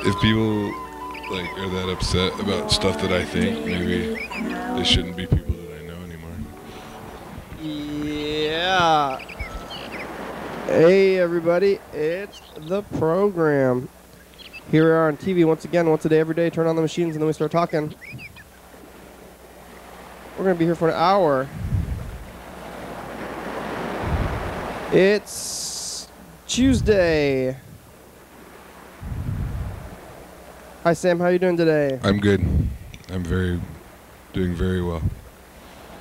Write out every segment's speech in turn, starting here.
if people like are that upset about stuff that I think, maybe they shouldn't be people that I know anymore. Yeah. Hey everybody, it's the program. Here we are on TV once again, once a day, every day. Turn on the machines and then we start talking. We're going to be here for an hour. It's Tuesday. Hi Sam, how you doing today? I'm good. I'm doing very well.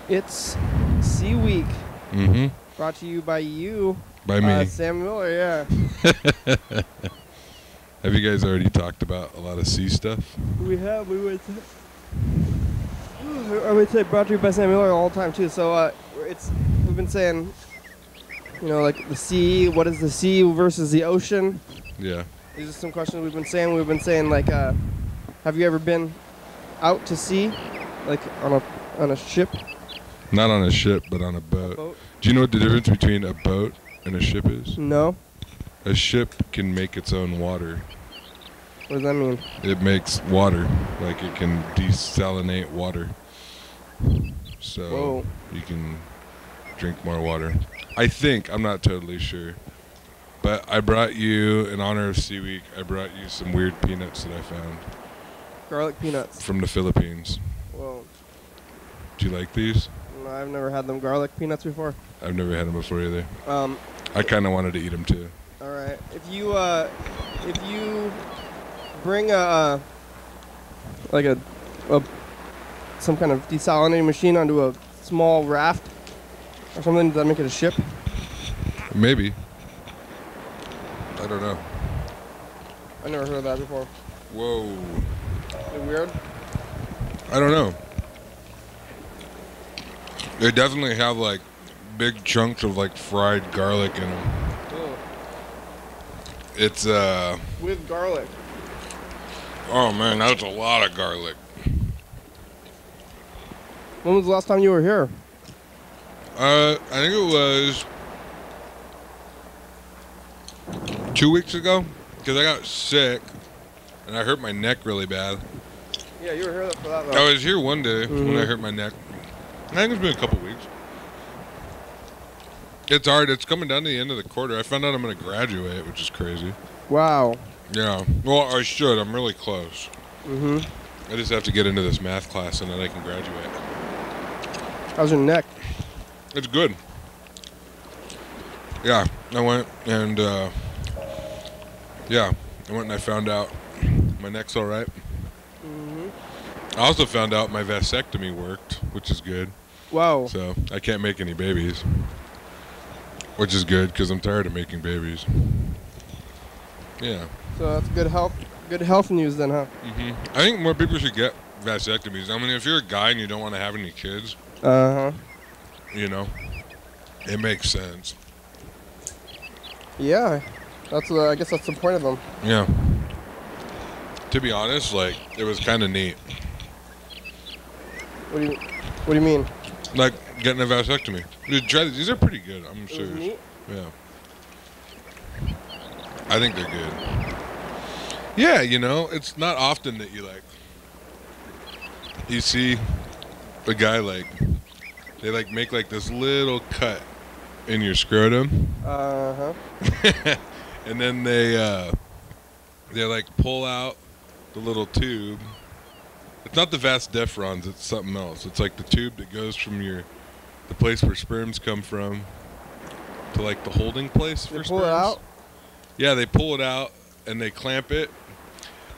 It's C Week. Mm-hmm. Brought to you by you. By me. Sam Miller, yeah. Have you guys already talked about a lot of C stuff? We have. I would say brought to you by Sam Miller all the time too. So we've been saying, like the sea. What is the sea versus the ocean? Yeah. These are some questions we've been saying. We've been saying like, have you ever been out to sea, like on a ship? Not on a ship, but on a boat. Do you know what the difference between a boat and a ship is? No. A ship can make its own water. What does that mean? It makes water, like it can desalinate water. So you can drink more water. I think, I'm not totally sure. But I brought you, in honor of Sea Week, I brought you some weird peanuts that I found. Garlic peanuts. From the Philippines. Whoa. Do you like these? No, I've never had them garlic peanuts before. I've never had them before either. I kind of wanted to eat them too. All right. If you bring some kind of desalinating machine onto a small raft or something, does that make it a ship? Maybe. I don't know. I never heard of that before. Whoa. Is it weird? I don't know. They definitely have like big chunks of like fried garlic in them. Oh. It's with garlic. Oh man, that's a lot of garlic. When was the last time you were here? I think it was 2 weeks ago, because I got sick and I hurt my neck really bad. Yeah, you were here for that though. I was here one day when I hurt my neck. I think it's been a couple weeks. It's hard. It's coming down to the end of the quarter. I found out I'm going to graduate, which is crazy. Wow. Yeah. Well, I should. I'm really close. I just have to get into this math class and then I can graduate. How's your neck? It's good. Yeah. I went and I found out my neck's all right. I also found out my vasectomy worked, which is good. Wow. So I can't make any babies, which is good because I'm tired of making babies. Yeah. So that's good health news then, huh? I think more people should get vasectomies. I mean, if you're a guy and you don't want to have any kids, it makes sense. Yeah. I guess that's the point of them. Yeah. To be honest, like, it was kind of neat. What do you mean? Like getting a vasectomy. These are pretty good. I'm serious. Neat? Yeah. I think they're good. Yeah, it's not often that you see a guy they make like this little cut in your scrotum. And then they like pull out the little tube. It's not the vas deferens, it's something else. It's like the tube that goes from the place where sperms come from to like the holding place for sperms. They pull it out? Yeah, they pull it out and they clamp it.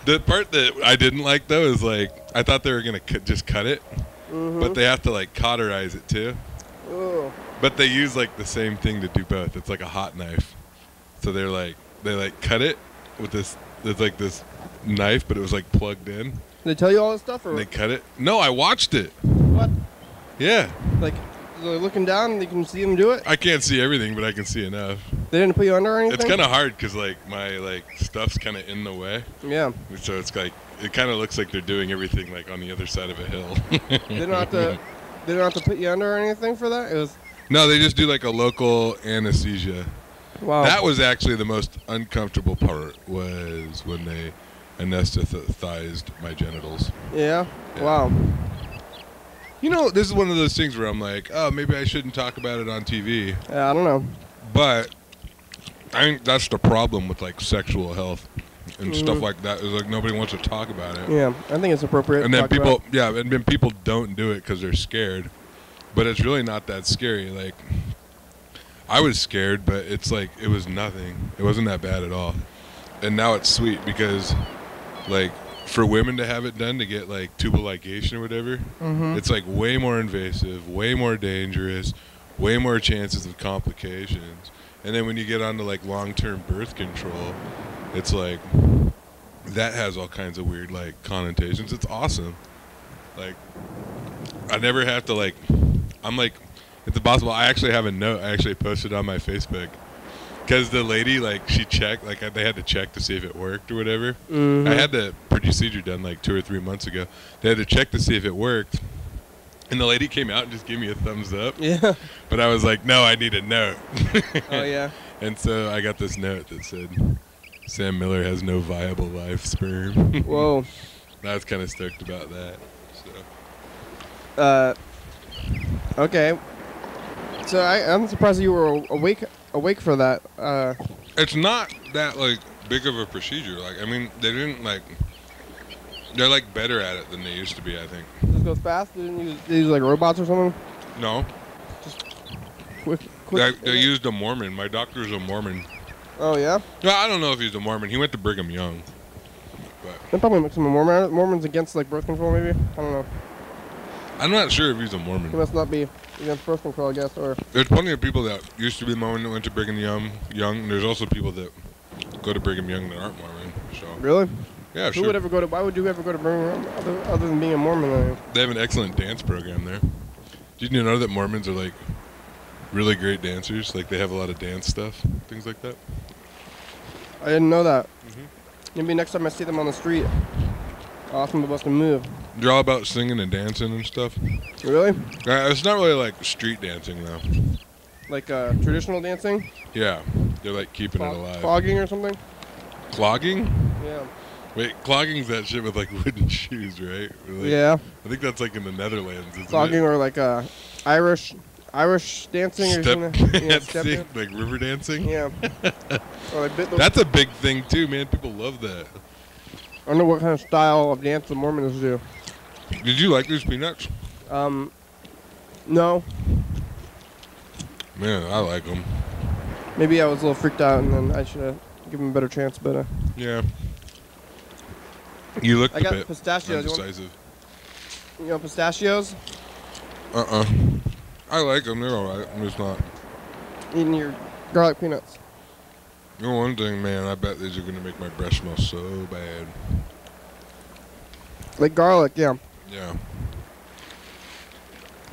The part that I didn't like though is like, I thought they were going to just cut it, but they have to like cauterize it too. Ooh. But they use like the same thing to do both. It's like a hot knife. So they cut it with this, it's like this knife, but it was like plugged in. They tell you all this stuff, or they cut it? No, I watched it. What? Yeah. Like, they're looking down and you can see them do it? I can't see everything, but I can see enough. They didn't put you under or anything? It's kind of hard because like my stuff's kind of in the way. Yeah. So it's like it kind of looks like they're doing everything like on the other side of a hill. They don't have to put you under or anything for that? No, they just do like a local anesthesia. Wow. That was actually the most uncomfortable part, was when they anesthetized my genitals. Yeah? Yeah. Wow. You know, this is one of those things where I'm like, oh, maybe I shouldn't talk about it on TV. Yeah, I don't know. But I think that's the problem with like sexual health and stuff like that. Is like nobody wants to talk about it. Yeah, I think it's appropriate. And to then talk about. and then people don't do it because they're scared. But it's really not that scary. Like, I was scared, but it's like it was nothing. It wasn't that bad at all. And now it's sweet because, like, for women to have it done to get like tubal ligation or whatever, it's like way more invasive, way more dangerous, way more chances of complications. And then when you get onto like long-term birth control, it's like that has all kinds of weird like connotations. It's awesome. Like, I never have to like, I'm like, it's possible. I actually have a note I actually posted on my Facebook. Because the lady, like, she checked, like, they had to check to see if it worked or whatever. I had the procedure done, like, 2 or 3 months ago. They had to check to see if it worked. And the lady came out and just gave me a thumbs up. Yeah. But I was like, no, I need a note. Oh, yeah. And so I got this note that said, Sam Miller has no viable live sperm. Whoa. I was kind of stoked about that. So. Okay. So I'm surprised you were awake for that. It's not that like big of a procedure. Like, I mean, they didn't like. They're like better at it than they used to be. I think. This goes fast. They use like robots or something. No. Just quick. They used a Mormon. My doctor's a Mormon. Oh yeah. No, I don't know if he's a Mormon. He went to Brigham Young. But They probably make some Mormons against like birth control, maybe. I don't know. I'm not sure if he's a Mormon. He must not be against birth control, I guess. Or There's plenty of people that used to be Mormon that went to Brigham Young. And there's also people that go to Brigham Young that aren't Mormon. So. really? Yeah, Who sure. would ever go to? Why would you ever go to Birmingham other than being a Mormon? They have an excellent dance program there. Did you know that Mormons are like really great dancers? Like they have a lot of dance stuff, things like that. I didn't know that. Maybe next time I see them on the street, I'll ask them about to move. They're all about singing and dancing and stuff. Really? It's not really like street dancing though. Like traditional dancing? Yeah, they're like keeping it alive. Clogging or something? Clogging? Yeah. Wait, clogging's that shit with like wooden shoes, right? Like, Yeah. I think that's like in the Netherlands. Isn't Clogging it? or like Irish dancing or something. Yeah, step dancing, like river dancing. Yeah. Or like That's a big thing too, man. People love that. I don't know what kind of style of dance the Mormons do. Did you like these peanuts? No. Man, I like them. Maybe I was a little freaked out and then I should have given them a better chance, but Yeah. You looked I a got bit pistachios. undecisive. You know pistachios? I like them. They're all right. I'm just not. Eating your garlic peanuts. You know one thing, man, I bet these are going to make my breath smell so bad. Like garlic, yeah. Yeah.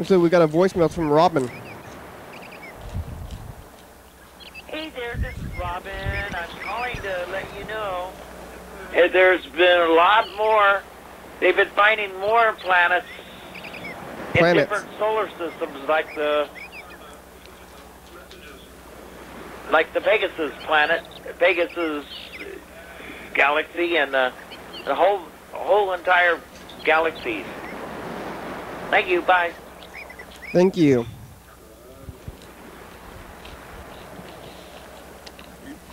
So we got a voicemail from Robin. Hey there, this is Robin. I'm calling to let you know there's been a lot more. They've been finding more planets in different solar systems, like the Pegasus planet, Pegasus galaxy, and the whole entire galaxies. Thank you. Bye. Thank you.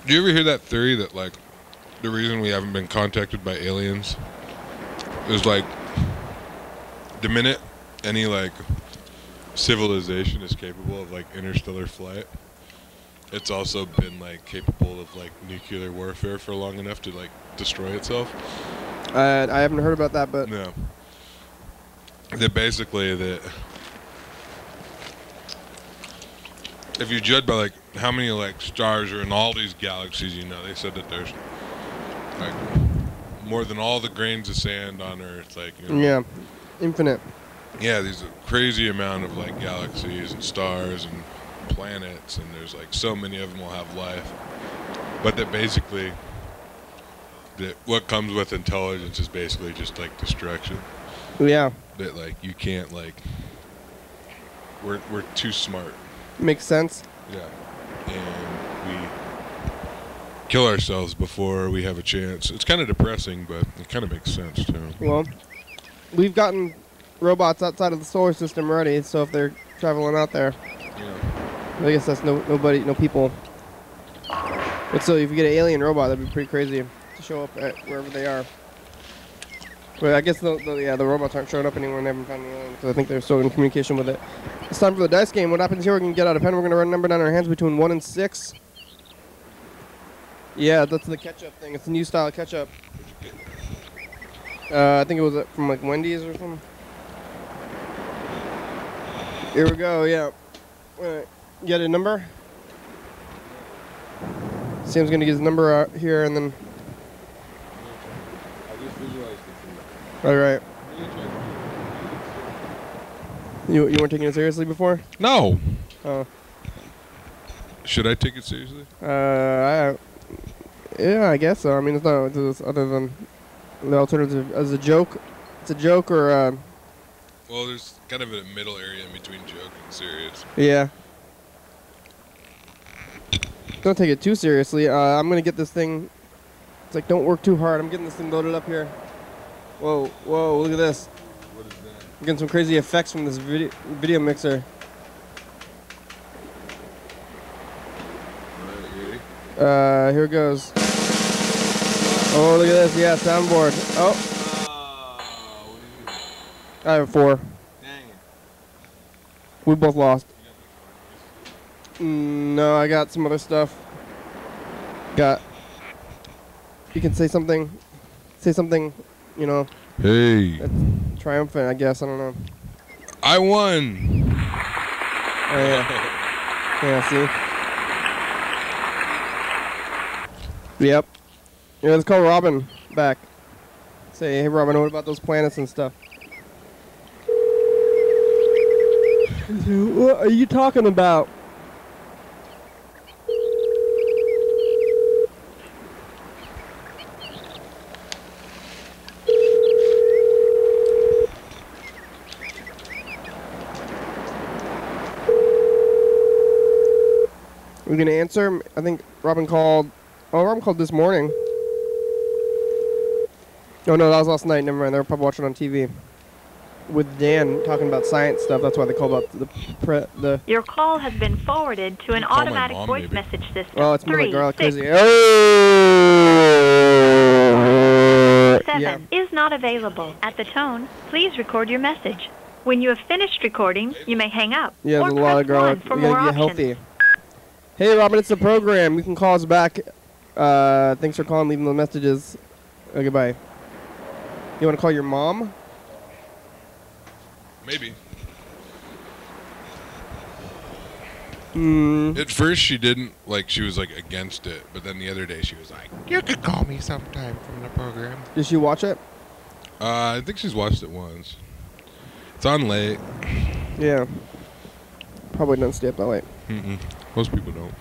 Do you ever hear that theory that, like, the reason we haven't been contacted by aliens is, like, the minute any, like, civilization is capable of, like, interstellar flight, it's also been, like, capable of, like, nuclear warfare for long enough to, like, destroy itself? I haven't heard about that, but... No. That basically that... If you judge by, like, how many, like, stars are in all these galaxies, you know, they said that there's, like, more than all the grains of sand on Earth, like, you know. Yeah, infinite. Yeah, there's a crazy amount of, like, galaxies and stars and planets, and there's, like, so many of them will have life. But that basically, that what comes with intelligence is basically just, like, destruction. Yeah. That, like, you can't, like, we're too smart. Makes sense. Yeah. And kill ourselves before we have a chance. It's kind of depressing, but it kind of makes sense too. Well, we've gotten robots outside of the solar system already, so if they're traveling out there, Yeah. I guess that's no people. But still, if you get an alien robot, that'd be pretty crazy to show up at wherever they are. But I guess the robots aren't showing up anymore and they haven't found any aliens, because I think they're still in communication with it. It's time for the dice game. What happens here? We're going to get out a pen. We're going to run a number down our hands between 1 and 6. Yeah, that's the ketchup thing. It's a new style of ketchup. I think it was from like Wendy's or something. Here we go, yeah. Alright, you got a number? Sam's going to get his number out here and then... I just visualized it. Alright. You weren't taking it seriously before? No. Oh. Should I take it seriously? Yeah, I guess so. I mean, it's not other than the alternative as a joke. It's a joke or Well, there's kind of a middle area in between joke and serious. yeah. Don't take it too seriously. I'm gonna get this thing. It's like, don't work too hard. I'm getting this thing loaded up here. Whoa, whoa! Look at this. What is that? I'm getting some crazy effects from this video mixer. Alright, ready? Here it goes. Oh, look at this. Yeah, soundboard. Oh, What do you I have 4. Dang it. We both lost. No, I got some other stuff. You can say something. Say something, you know. Hey. That's triumphant, I guess. I don't know. I won. Oh, yeah. Yeah, see? Yep. Yeah, let's call Robin back. Say, hey, Robin, what about those planets and stuff? What are you talking about? We're gonna answer. I think Robin called. Oh, Robin called this morning. Oh no, that was last night. Never mind. They were probably watching on TV with Dan talking about science stuff. That's why they called about the. Your call has been forwarded to an Call my automatic mom, voice maybe. message system. Oh, it's moving like girl like 3, crazy. 6, Oh! 7 Yeah. is not available. At the tone, please record your message. When you have finished recording, you may hang up Yeah, or there's a lot of press 1 garlic. for We more gotta get options. healthy. Hey, Robin, it's the program. You can call us back. Thanks for calling, leaving the messages. Goodbye. You want to call your mom? Maybe. Mm. At first she didn't, like, she was, like, against it. But then the other day she was like, you could call me sometime from the program. Did she watch it? I think she's watched it once. It's on late. Yeah. Probably doesn't stay up that late. Mm-mm. Most people don't.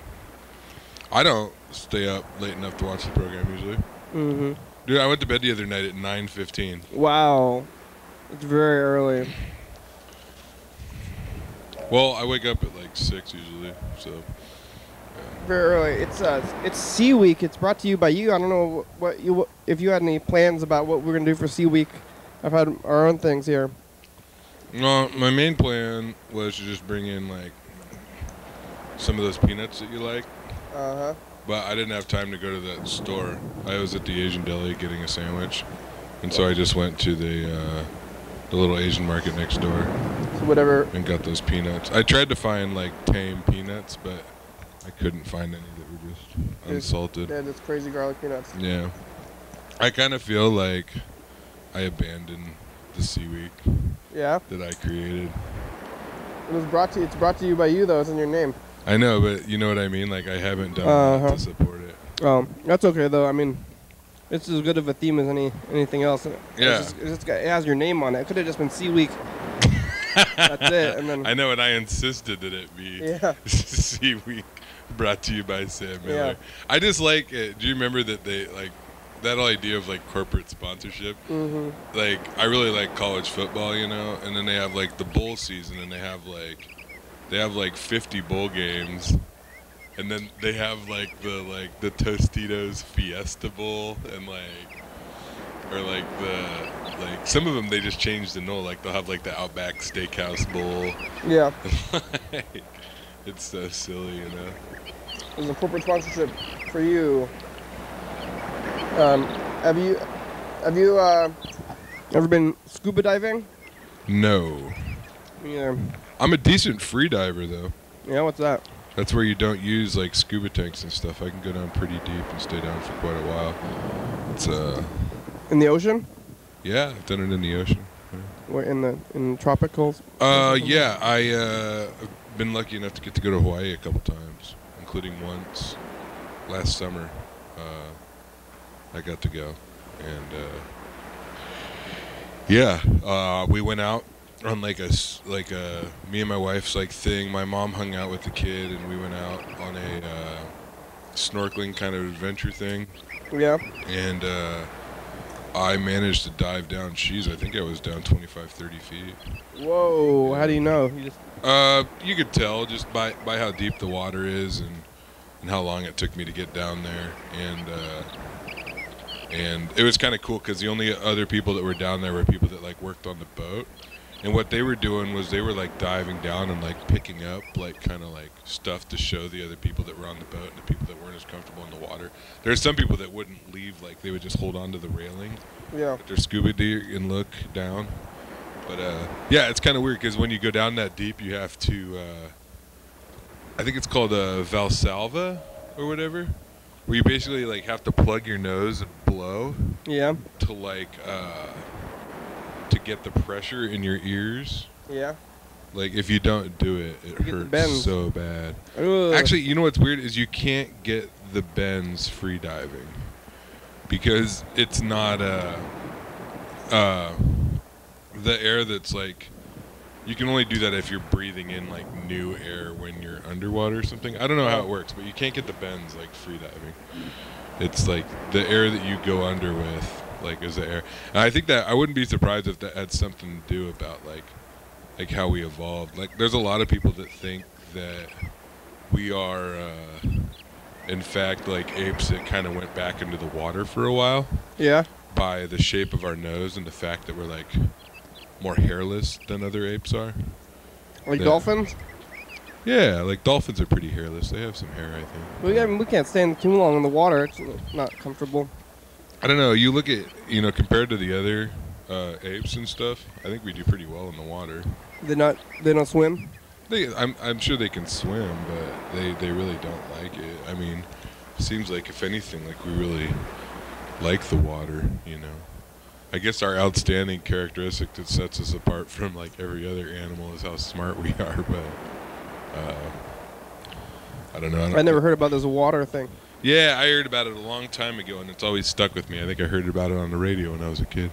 I don't stay up late enough to watch the program usually. Mm-hmm. Dude, I went to bed the other night at 9:15. Wow. It's very early. Well, I wake up at like 6 usually, so. Very early. It's Sea Week. It's brought to you by you. I don't know if you had any plans about what we're gonna do for Sea Week. I've had our own things here. No, my main plan was to just bring in like some of those peanuts that you like. Uh-huh. But I didn't have time to go to that store. I was at the Asian deli getting a sandwich, and so I just went to the little Asian market next door. So whatever. And got those peanuts. I tried to find like tame peanuts, but I couldn't find any that were just unsalted. Yeah, just crazy garlic peanuts. Yeah. I kind of feel like I abandoned the Sea Week Yeah. that I created. It's brought to you by you though. It's in your name. I know, but you know what I mean? Like, I haven't done Uh-huh. that to support it. That's okay though. I mean, it's as good of a theme as anything else. Yeah. It has your name on it. It could have just been Sea Week. That's it. And then I know, and I insisted that it be Sea Week, brought to you by Sam Miller. Yeah. I just like it. Do you remember that they, like, that idea of, like, corporate sponsorship? Mm-hmm. Like, I really like college football, you know? And then they have, like, the bowl season, and they have, like, 50 bowl games. And then they have like the Tostitos Fiesta Bowl and or like some of them they just change the no, like they'll have like the Outback Steakhouse Bowl. Yeah. It's so silly, you know. There's a corporate sponsorship for you. Have you ever been scuba diving? No. Yeah. I'm a decent free diver though. Yeah, what's that? That's where you don't use like scuba tanks and stuff. I can go down pretty deep and stay down for quite a while. It's in the ocean? Yeah, I've done it in the ocean. Where in the tropicals? Yeah, I've been lucky enough to get to go to Hawaii a couple times, including once last summer. I got to go, and we went out on like a me and my wife's like thing. My mom hung out with the kid, and we went out on a snorkeling kind of adventure thing. Yeah. And I managed to dive down. I think I was down 25, 30 feet. Whoa! How do you know? You just you could tell just by how deep the water is and how long it took me to get down there. And it was kind of cool because the only other people that were down there were people that like worked on the boat. And what they were doing was they were like diving down and like picking up like kind of like stuff to show the other people that were on the boat and the people that weren't as comfortable in the water. There's some people that wouldn't leave, like they would just hold on to the railing. Yeah. With their scuba gear and look down. But yeah, it's kind of weird because when you go down that deep, you have to. I think it's called Valsalva or whatever, where you basically like have to plug your nose and blow. Yeah. To like. To get the pressure in your ears. Yeah. Like if you don't do it, it hurts so bad. Ugh. Actually, you know what's weird is you can't get the bends free diving because it's not the air that's like you can only do that if you're breathing in like new air when you're underwater or something. I don't know how it works, but you can't get the bends like free diving. It's like the air that you go under with. Like is the air. And I think that I wouldn't be surprised if that had something to do about like how we evolved. Like there's a lot of people that think that we are in fact like apes that kind of went back into the water for a while. Yeah. By the shape of our nose and the fact that we're like more hairless than other apes are. Like dolphins? Yeah, like dolphins are pretty hairless. They have some hair, I think. Well, yeah, I mean, we can't stand too long in the water. It's not comfortable. I don't know. You look at, compared to the other apes and stuff, I think we do pretty well in the water. They don't swim? I'm sure they can swim, but they really don't like it. I mean, it seems like if anything, like we really like the water, I guess our outstanding characteristic that sets us apart from like every other animal is how smart we are, but I don't know. I never heard about this water thing. Yeah, I heard about it a long time ago, and it's always stuck with me. I think I heard about it on the radio when I was a kid.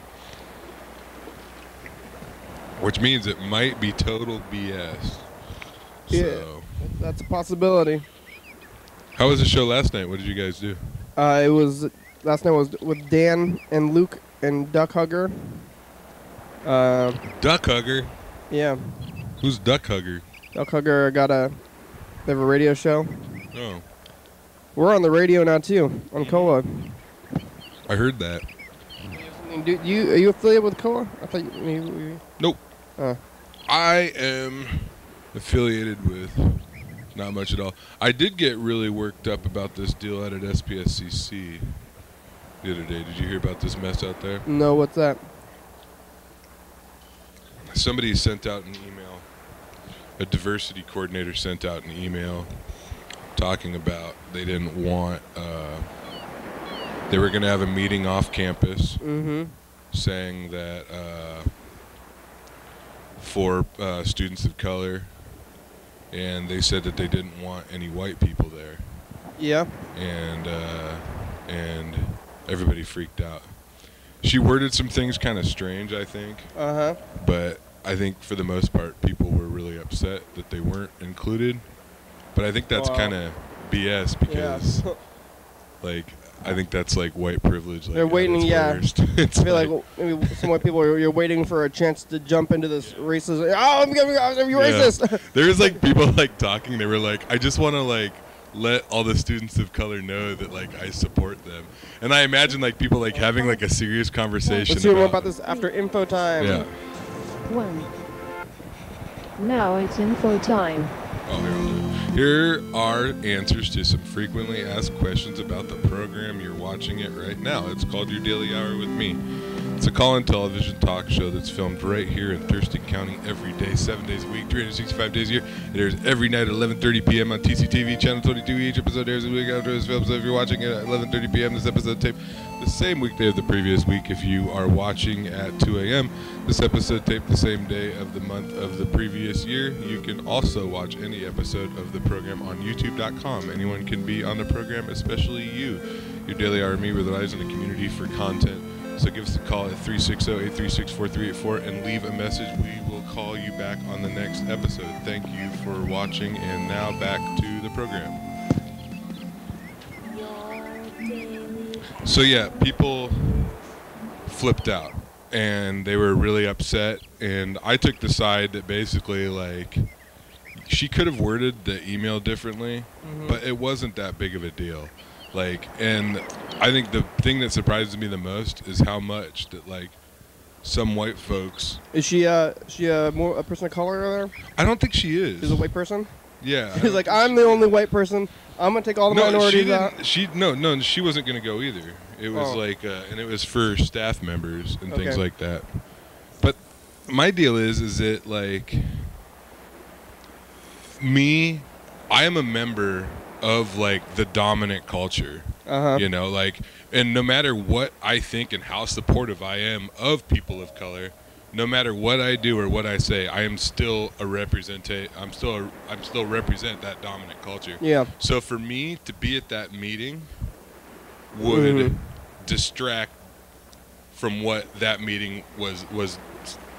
Which means it might be total BS. Yeah, so. That's a possibility. How was the show last night? What did you guys do? Last night was with Dan and Luke and Duck Hugger. Duck Hugger? Yeah. Who's Duck Hugger? Duck Hugger they have a radio show. Oh. We're on the radio now too, on COA. I heard that. Are you affiliated with COA? I thought you. Nope. I am affiliated with not much at all. I did get really worked up about this deal out at SPSCC the other day. Did you hear about this mess out there? No, what's that? Somebody sent out an email. A diversity coordinator sent out an email talking about they didn't want they were going to have a meeting off campus saying that for students of color, and they said that they didn't want any white people there. Yeah. And everybody freaked out. She worded some things kind of strange, I think. But I think for the most part people were really upset that they weren't included. But I think that's kind of BS because, like, I think that's like white privilege. Like, they're waiting, yeah. I feel like maybe some white people you're waiting for a chance to jump into this racist. Oh, I'm gonna be racist. There was like people like talking. They were like, I just want to like let all the students of color know that like I support them. And I imagine like people like having like a serious conversation. Let's hear more about this after info time. Yeah. 1. Now it's info time. Here are answers to some frequently asked questions about the program. You're watching it right now. It's called Your Daily Hour with Me. It's a call-in television talk show that's filmed right here in Thurston County every day, 7 days a week, 365 days a year. It airs every night at 11:30 p.m. on TCTV, Channel 22. Each episode airs a week after this film, so if you're watching it at 11:30 p.m., this episode taped the same weekday of the previous week. If you are watching at 2 a.m., this episode taped the same day of the month of the previous year. You can also watch any episode of the program on YouTube.com. Anyone can be on the program, especially you. Your Daily Hour with Me, we're the rise in the community for content. So give us a call at 360-836-4384 and leave a message. We will call you back on the next episode. Thank you for watching, and now back to the program. So yeah, people flipped out, and they were really upset, and I took the side that basically, like, she could have worded the email differently, but it wasn't that big of a deal. Like, and I think the thing that surprises me the most is how much that, like, some white folks... Is she a person of color there? I don't think she is. She's a white person? Yeah. She's like, I'm the only white person. I'm going to take all the minorities out. No, she wasn't going to go either. It was like, and it was for staff members and things like that. But my deal is that, like, me, I am a member of, like, the dominant culture, you know, like, and no matter what I think and how supportive I am of people of color, no matter what I do or what I say, I am still a I'm still represent that dominant culture. Yeah. So for me to be at that meeting would distract from what that meeting was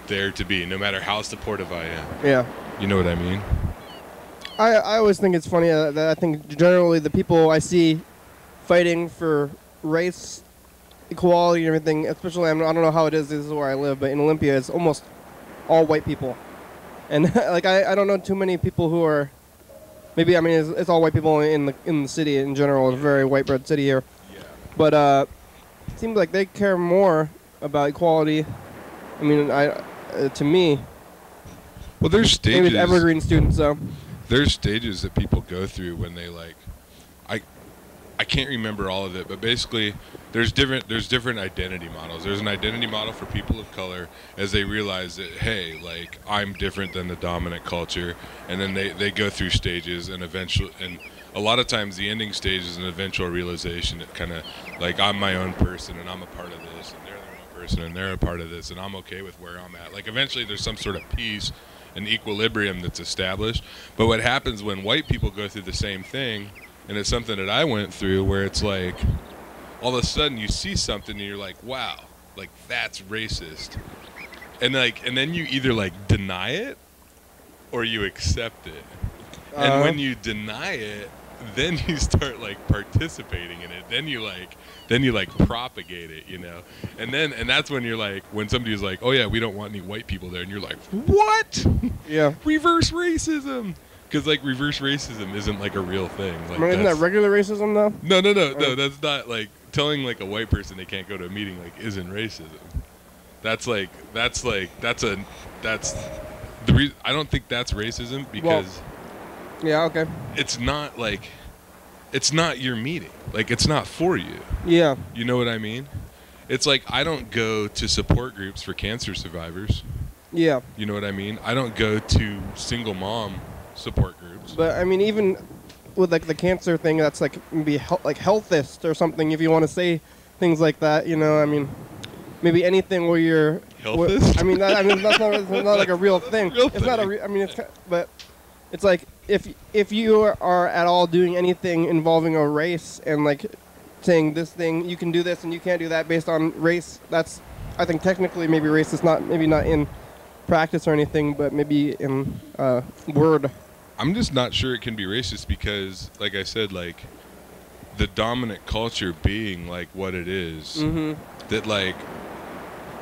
there to be, no matter how supportive I am. Yeah. You know what I mean? I always think it's funny that I think generally the people I see fighting for race equality and everything, especially I don't know how it is, this is where I live, but in Olympia it's almost all white people. And like I don't know too many people who are, maybe, I mean, it's all white people in the city in general. It's a very white bread city here. Yeah. But it seems like they care more about equality. I mean, to me. Well, there's stages. Maybe it's evergreen students, though. There's stages that people go through when they, like, I can't remember all of it, but basically there's different identity models. There's an identity model for people of color as they realize that, hey, like, I'm different than the dominant culture, and then they go through stages, and eventually, and a lot of times the ending stage is an eventual realization that kind of, like, I'm my own person and I'm a part of this, and they're their own person and they're a part of this, and I'm okay with where I'm at. Like, eventually there's some sort of peace and equilibrium that's established. But what happens when white people go through the same thing, and it's something that I went through, where it's like all of a sudden you see something and you're like, wow, like, that's racist, and then you either, like, deny it or you accept it. And when you deny it, then you start, like, participating in it. Then you propagate it, you know. And that's when you're like, when somebody's like, oh yeah, we don't want any white people there, and you're like, what? Yeah. Reverse racism. Because, like, reverse racism isn't, like, a real thing. Like, isn't that regular racism, though? No, that's not, like, telling, like, a white person they can't go to a meeting, like, isn't racism. That's the reason I don't think that's racism, because yeah, okay. It's not, like, it's not your meeting. Like, it's not for you. Yeah. You know what I mean? It's like, I don't go to support groups for cancer survivors. Yeah. You know what I mean? I don't go to single mom support groups. But I mean, even with, like, the cancer thing, that's like maybe like healthist or something, if you want to say things like that, you know. I mean, maybe anything where you're healthist. I mean, that's not like a real thing. It's not a. I mean, but it's like if you are at all doing anything involving a race and, like, saying this thing, you can do this and you can't do that based on race, that's, I think, technically maybe racist. Maybe not in practice or anything, but maybe in word. I'm just not sure it can be racist because, like I said, like, the dominant culture being, like, what it is, that, like,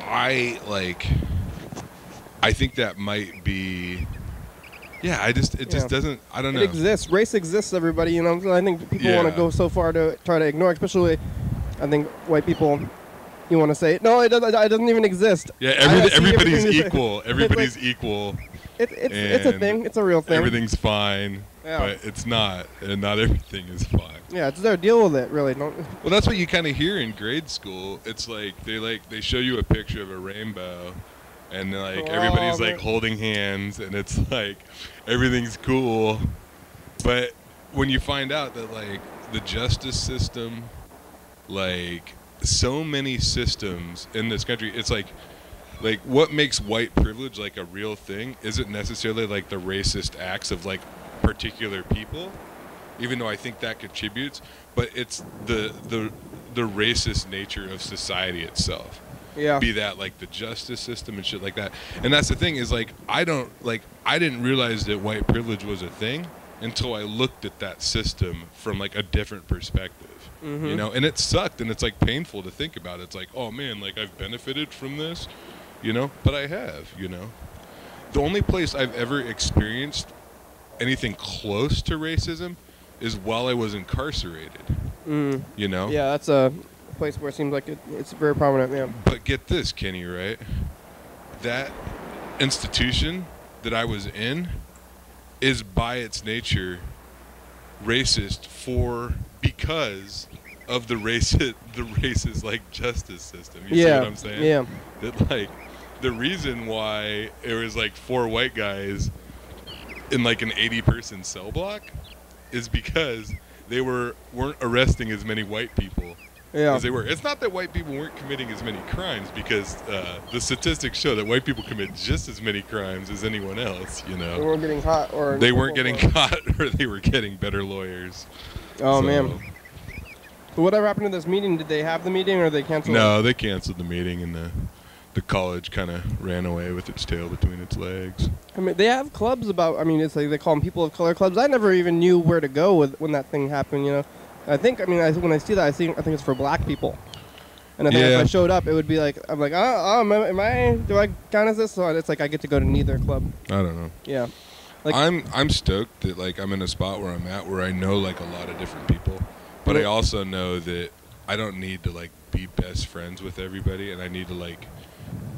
I think that might be Yeah, it just doesn't. I don't know. It exists. Race exists, everybody. You know, so I think people want to go so far to try to ignore, especially, I think white people. You want to say no? It doesn't even exist. Yeah, everybody's equal. Everybody's equal. It's a thing. It's a real thing. Everything's fine, but it's not, and not everything is fine. Yeah, it's their deal with it. Really, don't. Well, that's what you kind of hear in grade school. It's like they show you a picture of a rainbow. And like everybody's like holding hands, and it's like everything's cool. But when you find out that like the justice system, like so many systems in this country, it's like what makes white privilege like a real thing isn't necessarily like the racist acts of like particular people, even though I think that contributes, but it's the racist nature of society itself. Yeah. Be that like the justice system and shit like that. And that's the thing is like I didn't realize that white privilege was a thing until I looked at that system from like a different perspective. Mm-hmm. You know, and it sucked and it's like painful to think about. It's like, oh man, like I've benefited from this, you know, but I have, you know. The only place I've ever experienced anything close to racism is while I was incarcerated. You know? Yeah, that's a place where it seems like it's very prominent. Yeah. But get this, Kenny, right? That institution that I was in is by its nature racist because of the racist like justice system. You see what I'm saying? Yeah. That like the reason why it was like 4 white guys in like an 80-person cell block is because they weren't arresting as many white people as they were. It's not that white people weren't committing as many crimes, because the statistics show that white people commit just as many crimes as anyone else, you know. They weren't getting caught, or they weren't getting caught, or they were getting better lawyers. Oh, man. So whatever happened to this meeting? Did they have the meeting, or they canceled it? No, they canceled the meeting, and the college kind of ran away with its tail between its legs. I mean, they have clubs about, I mean, it's like they call them people of color clubs. I never even knew where to go when that thing happened, you know. I think, when I see that, I think it's for black people. And I think if I showed up, it would be like, I'm like, do I count as this? So it's like I get to go to neither club. I don't know. Yeah. Like, I'm stoked that like I'm in a spot where I'm at where I know like a lot of different people, but I also know that I don't need to like be best friends with everybody, and I need to like,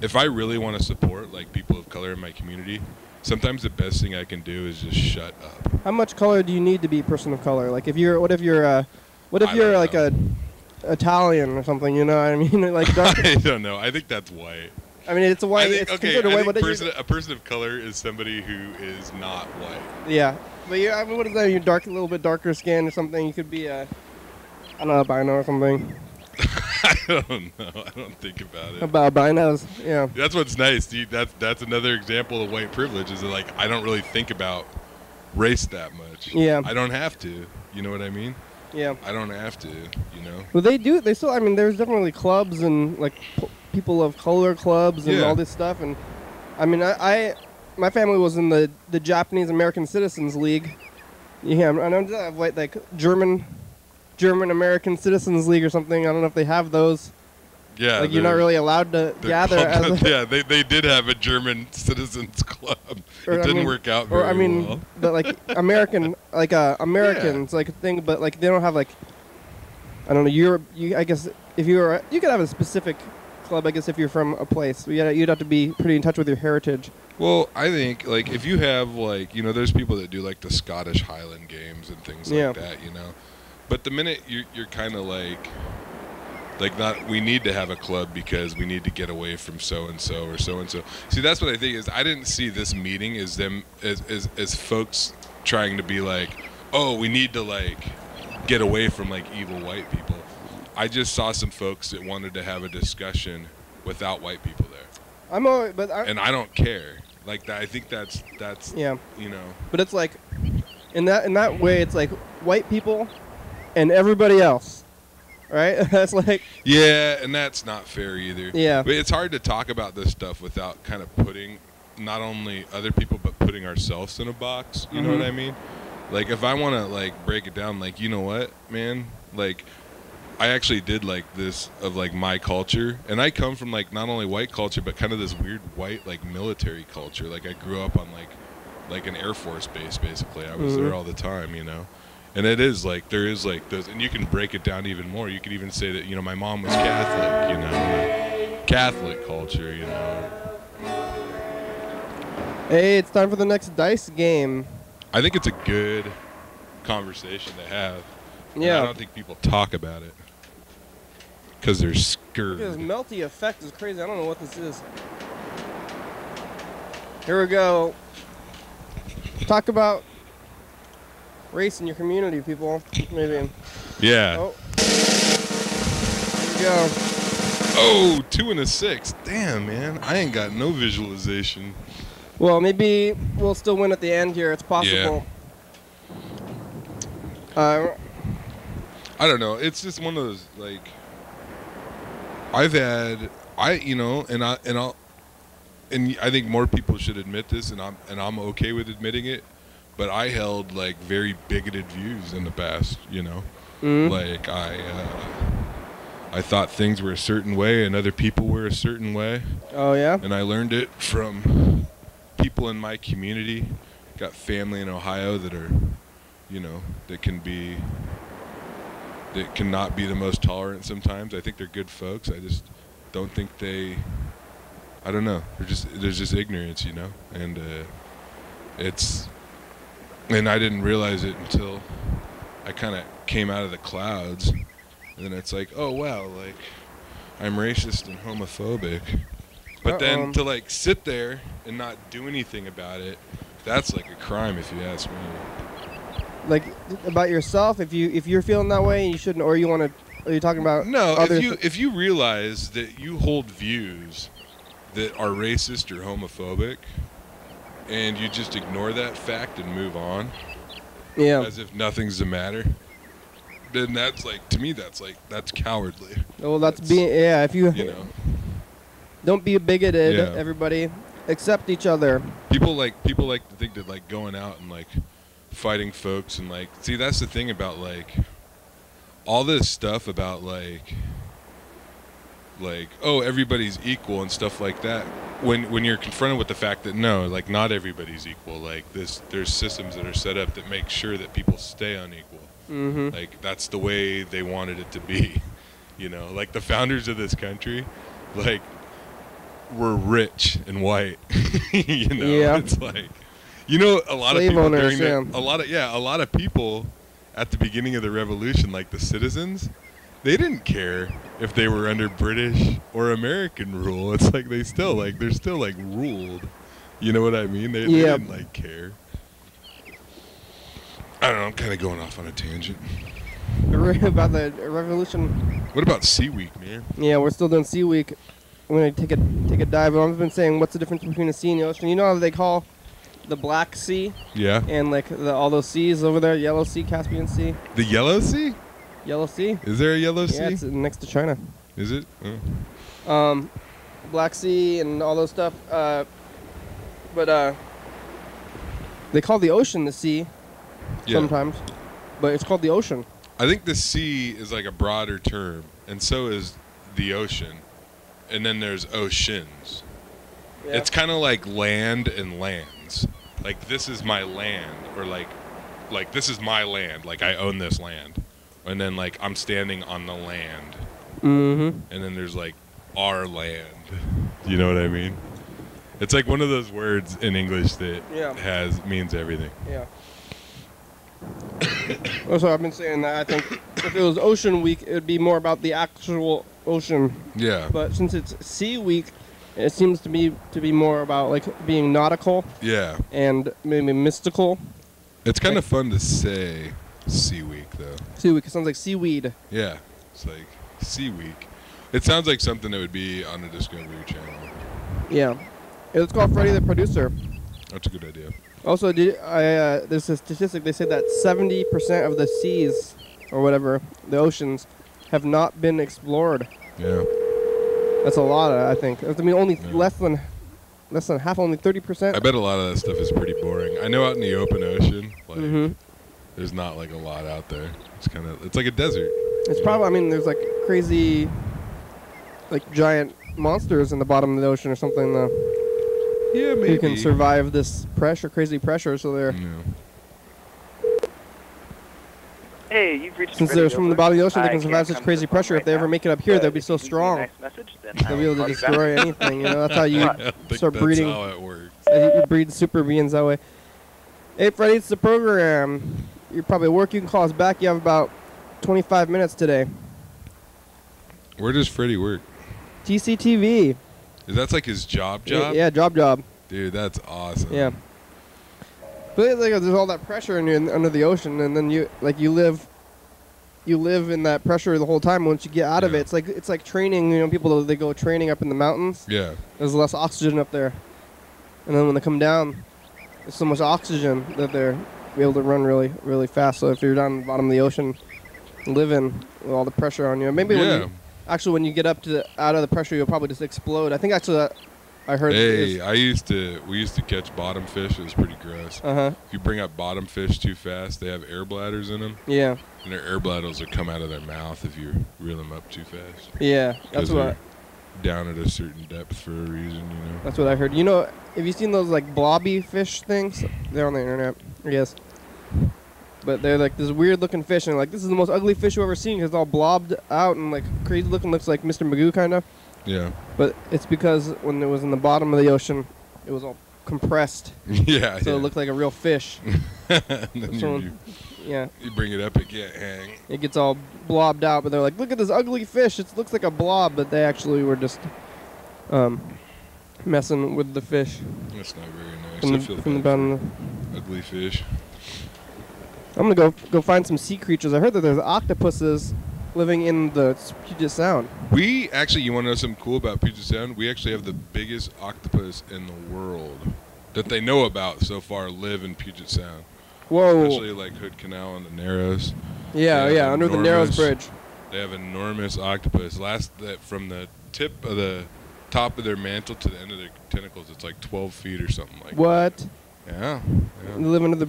if I really want to support like people of color in my community, sometimes the best thing I can do is just shut up. How much color do you need to be a person of color? Like what if you're like a Italian or something, you know what I mean? Like dark. I don't know. I think that's white. I mean, it's a white. I think, it's considered a white. A person of color is somebody who is not white. Yeah, but what is that? You're dark, a little bit darker skin or something. You could be I don't know, albino or something. I don't know. I don't think about it. About albinos, yeah. That's what's nice. That's another example of white privilege. Is that like I don't really think about race that much. Yeah. I don't have to. You know what I mean? Yeah. I don't have to. You know. Well, they do. They still. I mean, there's definitely clubs and like people of color clubs and all this stuff. And I mean, my family was in the Japanese American Citizens League. Yeah, I know they have like German American Citizens League or something. I don't know if they have those. Yeah. Like you're not really allowed to gather. Yeah, they did have a German Citizens Club. It didn't work out very well. But like American, like Americans, like a thing. But like they don't have like, I don't know. I guess if you could have a specific club. I guess if you're from a place, you'd have to be pretty in touch with your heritage. Well, I think like if you have like there's people that do like the Scottish Highland games and things like that, you know. But the minute you're kind of like not, we need to have a club because we need to get away from so and so or so and so. See, that's what I think is I didn't see this meeting as them as folks trying to be like, oh, we need to like get away from like evil white people. I just saw some folks that wanted to have a discussion without white people there. And I don't care. Like that, I think that's yeah. You know. But it's like in that way, it's like white people and everybody else. Right? That's like... Yeah, and that's not fair either. Yeah. But it's hard to talk about this stuff without kind of putting not only other people, but putting ourselves in a box. You know what I mean? Like, if I want to, like, break it down, like, you know what, man? Like, I actually did, like, this of, like, my culture. And I come from, like, not only white culture, but kind of this weird white, like, military culture. Like, I grew up on, like, like an Air Force base, basically. I was there all the time, you know. And it is like, there is like those, and you can break it down even more. You could even say that, you know, my mom was Catholic, you know, Catholic culture, you know. Hey, it's time for the next dice game. I think it's a good conversation to have. Yeah. I don't think people talk about it because they're scared. This melty effect is crazy. I don't know what this is. Here we go. Talk about race in your community, people. Maybe. Yeah. Oh. Here we go. Oh, 2 and a 6. Damn, man. I ain't got no visualization. Well, maybe we'll still win at the end here. It's possible. I don't know. It's just one of those, like, you know, and I think more people should admit this, and I'm okay with admitting it. But I held like very bigoted views in the past, you know. Like I thought things were a certain way and other people were a certain way. Oh yeah. And I learned it from people in my community. Got family in Ohio that are, you know, that cannot be the most tolerant sometimes. I think they're good folks. I just don't think I don't know. There's just ignorance, you know, and and I didn't realize it until I kind of came out of the clouds, and then it's like, oh wow, like I'm racist and homophobic. But then to like sit there and not do anything about it, that's like a crime if you ask me. Like about yourself, if you're feeling that way and you shouldn't, or you want to, are you talking about? No, if you realize that you hold views that are racist or homophobic, and you just ignore that fact and move on, as if nothing's the matter, then that's like, to me, that's cowardly. Well, that's being, if you know, don't be bigoted, everybody, accept each other. People like to think that like going out and like fighting folks and like, see, that's the thing about like all this stuff about like oh, everybody's equal and stuff like that. When you're confronted with the fact that no, like not everybody's equal, like there's systems that are set up that make sure that people stay unequal. Like that's the way they wanted it to be, you know. Like the founders of this country, like were rich and white, you know. Yeah. It's like, you know, a lot Slave of people owners, during a lot of people at the beginning of the revolution, like the citizens, they didn't care if they were under British or American rule. It's like they're still like ruled. You know what I mean? They didn't like care. I don't know. I'm kind of going off on a tangent. About the revolution. What about Sea Week, man? Yeah, we're still doing Sea Week. I'm gonna take a dive. I've been saying, what's the difference between the sea and the ocean? You know how they call the Black Sea? Yeah. And like all those seas over there, Yellow Sea, Caspian Sea. The Yellow Sea? Yellow Sea. Is there a Yellow Sea? Yeah, it's next to China. Is it? Oh. Black Sea and all those stuff. But they call the ocean the sea sometimes, but it's called the ocean. I think the sea is like a broader term, and so is the ocean. And then there's oceans. Yeah. It's kind of like land and lands. Like this is my land, or like this is my land. Like I own this land. And then, like, I'm standing on the land. And then there's, like, our land. You know what I mean? It's like one of those words in English that means everything. Yeah. Also, I've been saying that I think if it was Ocean Week, it would be more about the actual ocean. Yeah. But since it's Sea Week, it seems to be more about, like, being nautical. Yeah. And maybe mystical. It's kind of fun to say Sea Week, though. Sea Week. It sounds like seaweed. Yeah. It's like Sea Week. It sounds like something that would be on the Discovery Channel. Yeah. It's called Freddie the Producer. That's a good idea. Also, there's a statistic. They say that 70% of the seas, or whatever, the oceans, have not been explored. Yeah. That's a lot, I think. I mean, only less than half, only 30%. I bet a lot of that stuff is pretty boring. I know out in the open ocean, like, there's not, like, a lot out there. It's like a desert. It's probably, I mean, there's, like, crazy, like, giant monsters in the bottom of the ocean or something, though. Yeah, maybe. who can survive this pressure, crazy pressure. So they're Hey, you've reached since they're from the bottom of the ocean, they can survive such crazy pressure. If they ever make it up here, they'll be so strong. They'll be able to destroy anything. You know, that's how you start breeding. That's how it works. You breed super beings that way. Hey, Freddie, it's the program. You're probably at work. You can call us back. You have about 25 minutes today. Where does Freddie work? TCTV. That's like his job? Yeah, job. Dude, that's awesome. Yeah. But it's like there's all that pressure under the ocean, and then you live in that pressure the whole time. Once you get out of it, it's like training. You know, people they go training up in the mountains. Yeah. There's less oxygen up there, and then when they come down, there's so much oxygen that they're able to run really, really fast. So if you're down at the bottom of the ocean, living with all the pressure on you, maybe when you get up to out of the pressure, you'll probably just explode. I think actually that I heard. Hey, we used to catch bottom fish. It was pretty gross. If you bring up bottom fish too fast, they have air bladders in them. Yeah. And their air bladders will come out of their mouth if you reel them up too fast. Yeah, that's what. Down at a certain depth for a reason, you know. That's what I heard. You know, have you seen those like blobby fish things? They're on the internet, I guess. But they're like this weird looking fish, and like this is the most ugly fish you've ever seen because it's all blobbed out and like crazy looking, looks like Mr. Magoo kind of. Yeah. But it's because when it was in the bottom of the ocean, it was all compressed. Yeah. So it looked like a real fish. And then you bring it up, it can't hang. It gets all blobbed out, but they're like, look at this ugly fish. It looks like a blob, but they actually were just messing with the fish. That's not very nice. From the bottom. Ugly fish. I'm gonna go find some sea creatures. I heard that there's octopuses living in the Puget Sound. We actually, you want to know something cool about Puget Sound? We actually have the biggest octopus in the world that they know about so far live in Puget Sound. Whoa! Especially like Hood Canal and the Narrows. Yeah, under the Narrows Bridge. They have enormous octopus. From the tip of the top of their mantle to the end of their tentacles, it's like 12 feet or something like that. What? Yeah. They live under the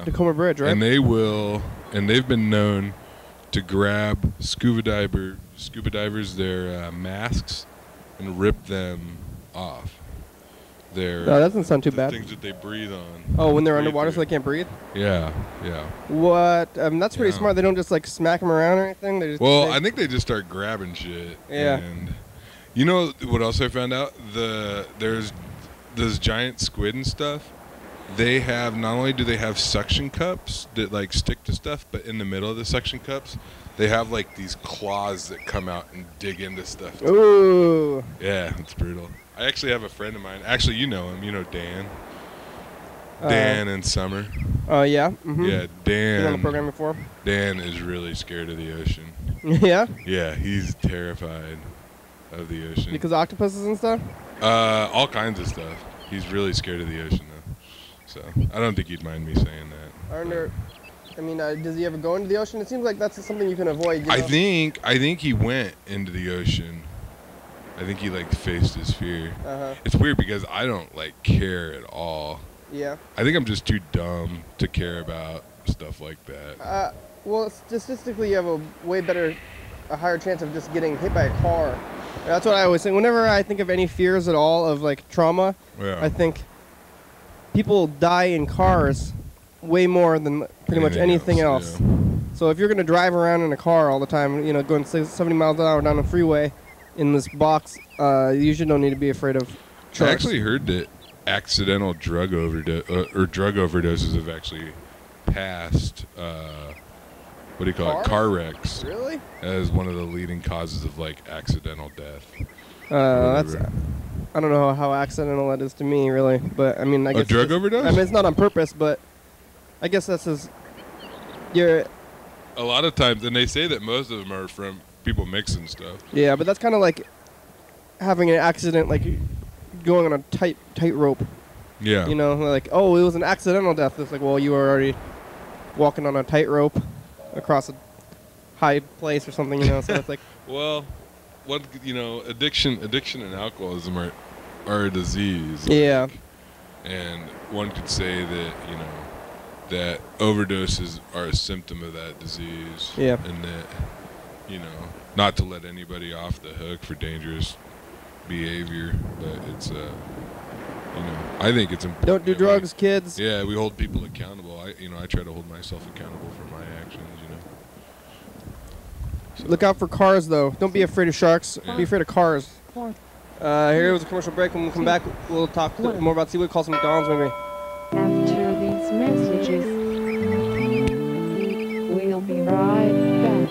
Tacoma Bridge, right? And they've been known to grab scuba divers their masks and rip them off. No, that doesn't sound too bad. Things that they breathe on. Oh, when they're underwater so they can't breathe? Yeah. What? That's pretty smart. They don't just like smack them around or anything? They just I think they just start grabbing shit. Yeah. And you know what else I found out? There's those giant squid and stuff. They have, not only do they have suction cups that like stick to stuff, but in the middle of the suction cups, they have like these claws that come out and dig into stuff. Ooh. Yeah, it's brutal. I actually have a friend of mine. Actually, you know him. You know Dan. Dan and Summer. Oh, yeah? Mm-hmm. Yeah, Dan. Been on the program before? Dan is really scared of the ocean. Yeah? Yeah, he's terrified of the ocean. Because of octopuses and stuff? All kinds of stuff. He's really scared of the ocean, though. So I don't think he'd mind me saying that. Does he ever go into the ocean? It seems like that's something you can avoid. You know? I think he went into the ocean. I think he like faced his fear. It's weird because I don't like care at all. Yeah. I think I'm just too dumb to care about stuff like that. Well, statistically, you have a higher chance of just getting hit by a car. That's what I always say. Whenever I think of any fears at all of like trauma, I think people die in cars way more than pretty much anything else. Yeah. So if you're going to drive around in a car all the time, you know, going 70 miles an hour down the freeway in this box, you usually don't need to be afraid of trucks. I actually heard that accidental drug overdoses have actually passed car wrecks. Really? As one of the leading causes of like accidental death. I don't know how accidental that is to me, really, but I mean, I guess a drug overdose. I mean, it's not on purpose, but I guess that's you're. A lot of times, and they say that most of them are from people mixing stuff. Yeah, but that's kind of like having an accident, like going on a tightrope. Yeah. You know, like, oh, it was an accidental death. It's like, well, you were already walking on a tightrope across a high place or something, you know. So it's like, well, addiction and alcoholism are a disease. Yeah. And one could say that, that overdoses are a symptom of that disease. Yeah. And that, not to let anybody off the hook for dangerous behavior, but it's I think it's important. Don't do drugs, kids. Yeah, we hold people accountable. I try to hold myself accountable for my actions. So. Look out for cars, though. Don't be afraid of sharks. Yeah. Be afraid of cars. Here was a commercial break. When we come back, we'll talk more about Seawood. Call some McDonald's, maybe. After these messages, we'll be right back.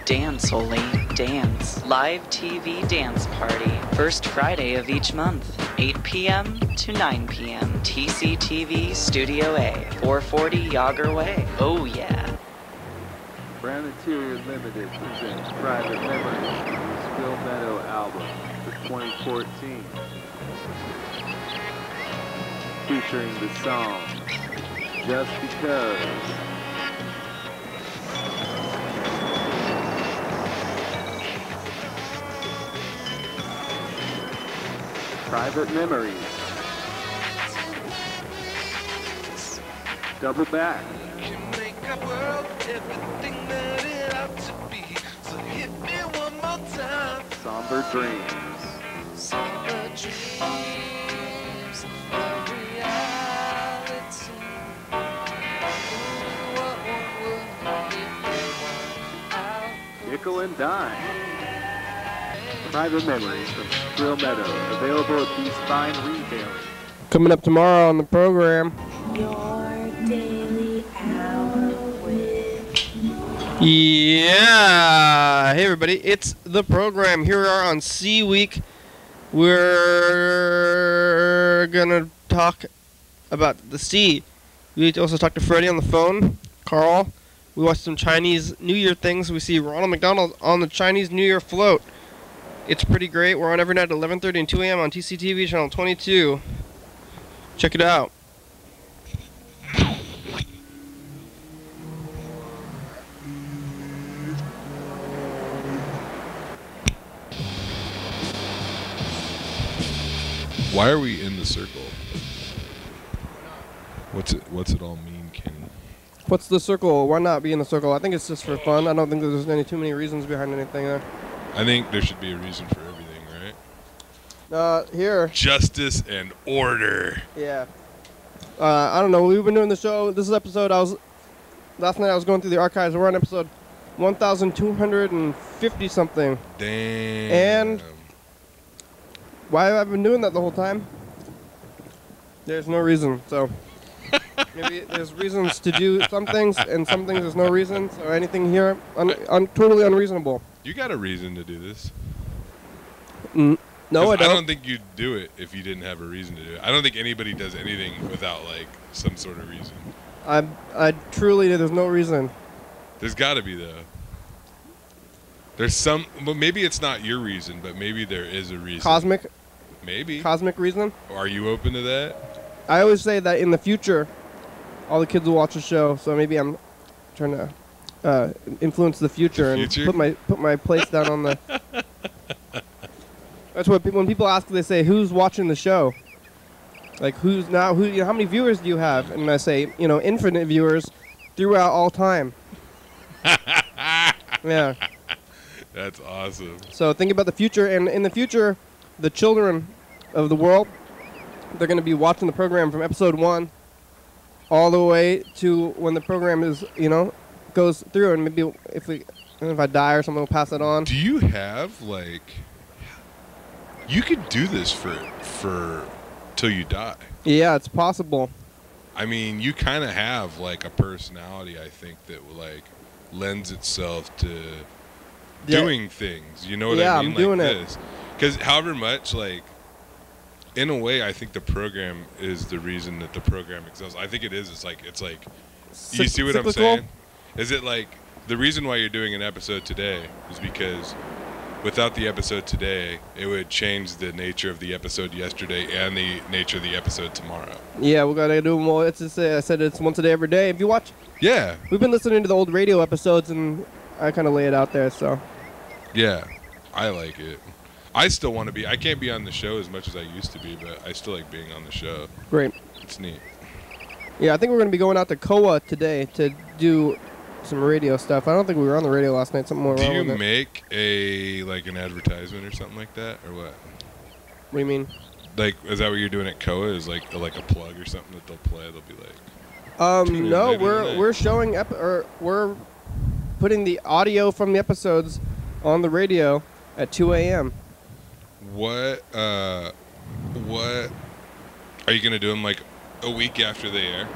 Dance, Oli, dance. Live TV dance party. First Friday of each month, 8 p.m. to 9 p.m. TCTV Studio A, 440 Yager Way. Oh yeah. Brown Interior Limited presents Private Memories from the Spill Meadow album for 2014. Featuring the song Just Because. Private Memories. Double back. Somber Dreams. Nickel and Dime. Private Memories from Skrill Meadow, available at these fine retailers. Coming up tomorrow on the program. Your daily hour with. Yeah. Hey, everybody. It's the program. Here we are on C Week. We're going to talk about the sea. We also talked to Freddie on the phone, Carl. We watched some Chinese New Year things. We see Ronald McDonald on the Chinese New Year float. It's pretty great. We're on every night at 11:30 and 2 a.m. on TCTV channel 22. Check it out. Why are we in the circle? What's it all mean, Kenny? What's the circle? Why not be in the circle? I think it's just for fun. I don't think there's too many reasons behind anything there. I think there should be a reason for everything, right? Here. Justice and order. Yeah. I don't know. We've been doing the show. This is episode. Last night I was going through the archives. We're on episode 1,250 something. Damn. And why have I been doing that the whole time? There's no reason. So maybe there's reasons to do some things, and some things there's no reason. So anything here, totally unreasonable. You got a reason to do this. No, I don't. I don't think you'd do it if you didn't have a reason to do it. I don't think anybody does anything without like some sort of reason. I truly, there's no reason. There's got to be though. There's some, well, maybe it's not your reason, but maybe there is a reason. Cosmic? Maybe. Cosmic reason? Are you open to that? I always say that in the future, all the kids will watch the show, so maybe I'm trying to influence the future, and put my place down on the. That's what when people ask, they say, "Who's watching the show?" Like who's now? Who? How many viewers do you have? And I say, infinite viewers throughout all time. Yeah. That's awesome. So think about the future, and in the future, the children of the world, they're going to be watching the program from episode 1 all the way to when the program is, goes through, and maybe if I die or someone will pass it on. Do you have you could do this for till you die? Yeah, it's possible. I mean, you kind of have a personality, I think, that lends itself to doing things. You know what I mean? Yeah, I'm doing this. Because however much, in a way, I think the program is the reason that the program exists. I think it is. It's you see what cyclical? I'm saying? Is it the reason why you're doing an episode today is because without the episode today, it would change the nature of the episode yesterday and the nature of the episode tomorrow. Yeah, we gotta do more. I said it's once a day, every day. If you watch, we've been listening to the old radio episodes, and I kind of lay it out there. So, yeah, I like it. I still want to be. I can't be on the show as much as I used to be, but I still like being on the show. Great. It's neat. Yeah, I think we're gonna be going out to Koa today to do some radio stuff. I don't think we were on the radio last night. Something more Do wrong you with it. make an advertisement or something like that, or what? What do you mean? Like, is that what you're doing at Koa? Is like a plug or something that they'll play? They'll be like, tune in no, later tonight. we're showing we're putting the audio from the episodes on the radio at 2 a.m. What are you gonna do them like a week after they air?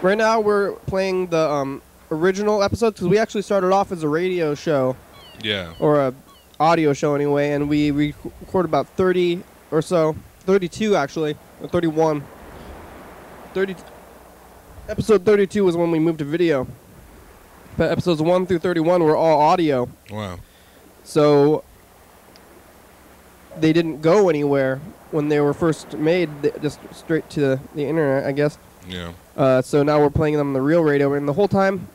Right now we're playing the original episodes because we actually started off as a radio show. Yeah. Or a audio show anyway, and we recorded about 30 or so, 32 actually, or 31. Episode 32 was when we moved to video. But episodes 1 through 31 were all audio. Wow. So they didn't go anywhere when they were first made, just straight to the internet, I guess. Yeah. So now we're playing them on the real radio, and the whole time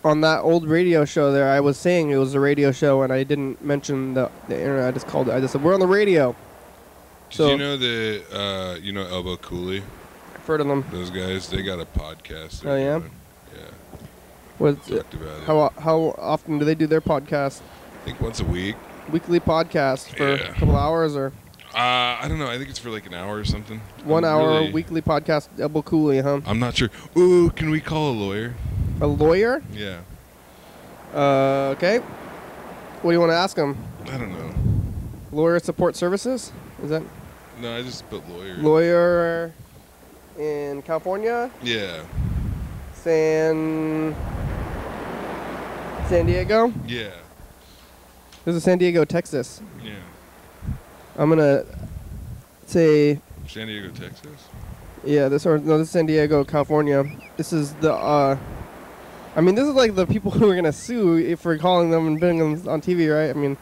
on that old radio show there, I was saying it was a radio show, and I didn't mention the internet. I just called it. I just said, we're on the radio. Did you know the, Elbow Cooley? I've heard of them. Those guys, they got a podcast. Oh, yeah? Doing. Yeah. What's talked about it. How often do they do their podcast? I think once a week. Weekly podcast for a couple hours, or? I don't know. I think it's for like an hour or something. 1 hour weekly podcast, Elbow Cooley, huh? I'm not sure. Ooh, can we call a lawyer? A lawyer? Yeah. Okay. What do you want to ask them? I don't know. Lawyer support services? Is that? No, I just put lawyer. Lawyer in California? Yeah. San Diego? Yeah. This is San Diego, Texas. Yeah. I'm gonna say. San Diego, Texas. Yeah, this is San Diego, California. This is the. This is like the people who are gonna sue if we're calling them and putting them on TV, right? I mean,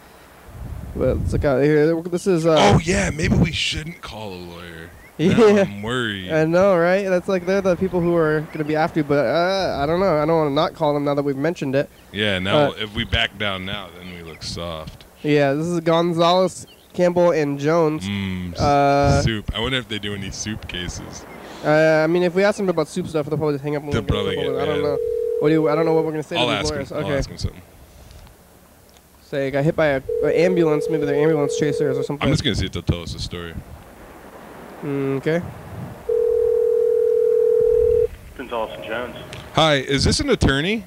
but let's look out here. This is. Oh yeah, maybe we shouldn't call a lawyer. Yeah, now I'm worried. I know, right? That's like they're the people who are gonna be after you, but I don't know. I don't want to not call them now that we've mentioned it. Yeah, now if we back down now, then we look soft. Yeah, this is Gonzalez, Campbell, and Jones. Soup. I wonder if they do any soup cases. If we ask them about soup stuff, they'll probably just hang up. They'll probably get I don't know. I don't know what we're gonna say I'll to ask these lawyers. them. Okay. I'll ask them something. Say I got hit by an ambulance. Maybe they're ambulance chasers or something. I'm just gonna see if they'll tell us a story. Okay. Gonzalez and Jones. Hi, is this an attorney?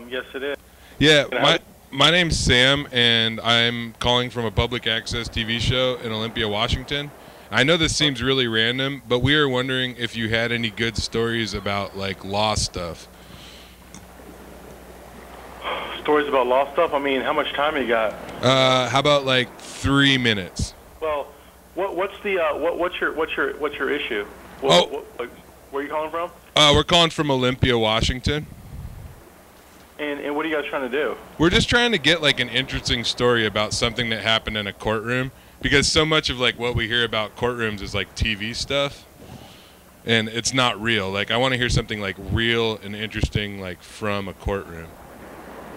Yes, it is. Yeah, my name's Sam, and I'm calling from a public access TV show in Olympia, Washington. I know this seems really random, but we are wondering if you had any good stories about, like, law stuff. Stories about law stuff? I mean, how much time you got? How about, like, 3 minutes? Well, what's your issue? Where are you calling from? We're calling from Olympia, Washington. And what are you guys trying to do? We're just trying to get, like, an interesting story about something that happened in a courtroom, because so much of, like, what we hear about courtrooms is, like, TV stuff, and it's not real. Like, I want to hear something, like, real and interesting, like, from a courtroom.